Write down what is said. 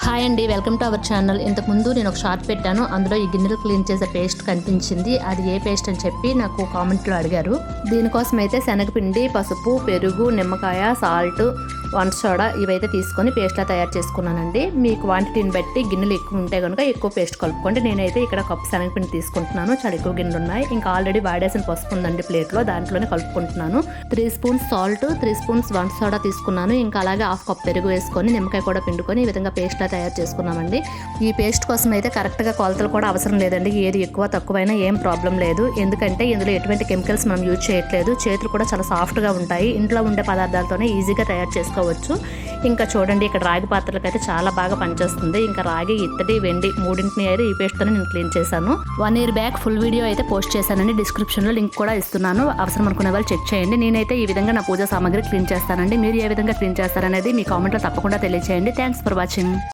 Hi అండి, welcome to our channel. ఇంతకుముందు నేను ఒక షార్ట్ పెట్టాను. అందులో ఈ గిన్నెలు క్లీన్ చేసే పేస్ట్ కనిపించింది. అది ఏ పేస్ట్ అని చెప్పి నాకు కామెంట్లో అడిగారు. దీనికోసం అయితే శనగపిండి, పసుపు, పెరుగు, నిమ్మకాయ, సాల్ట్, వన్ సోడా ఇవైతే తీసుకొని పేస్ట్లా తయారు చేసుకున్నానండి. మీ క్వాంటిటీని బట్టి గిన్నెలు ఎక్కువ ఉంటే కనుక ఎక్కువ పేస్ట్ కలుపుకోండి. నేనైతే ఇక్కడ కప్పు శనగపిండి తీసుకుంటున్నాను. చాలా ఎక్కువ గిన్నెలు ఉన్నాయి. ఇంకా ఆల్రెడీ వాడేసిన పసుపు ఉందండి ప్లేట్లో, దాంట్లోనే కలుపుకుంటున్నాను. 3 spoons salt, 3 spoons one soda తీసుకున్నాను. ఇంకా అలాగే హాఫ్ కప్ పెరుగు వేసుకొని నిమ్మకాయ కూడా పిండుకొని ఈ విధంగా పేస్ట్లా తయారు చేసుకున్నామండి. ఈ పేస్ట్ కోసం అయితే కరెక్ట్గా కొలతలు కూడా అవసరం లేదండి. ఏది ఎక్కువ తక్కువైనా ఏం ప్రాబ్లం లేదు. ఎందుకంటే ఇందులో ఎటువంటి కెమికల్స్ మనం యూజ్ చేయట్లేదు. చేతులు కూడా చాలా సాఫ్ట్గా ఉంటాయి. ఇంట్లో ఉండే పదార్థాలతోనే ఈజీగా తయారు చేసుకోవచ్చు. ఇంకా చూడండి, ఇక్కడ రాగి పాత్రలకు అయితే చాలా బాగా పనిచేస్తుంది. ఇంకా రాగి, ఇత్తడి, వెండి మూడింటిని అయితే ఈ పేస్ట్తోనే నేను క్లీన్ చేశాను. 1 year బ్యాక్ ఫుల్ వీడియో అయితే పోస్ట్ చేశానండి. డిస్క్రిప్షన్లో లింక్ కూడా ఇస్తున్నాను. అవసరం అనుకునే వాళ్ళు చెక్ చేయండి. నేనైతే ఈ విధంగా నా పూజా సామాగ్రి క్లీన్ చేస్తానండి. మీరు ఏ విధంగా క్లీన్ చేస్తారనేది మీ కామెంట్లో తప్పకుండా తెలియజేయండి. Thanks for watching.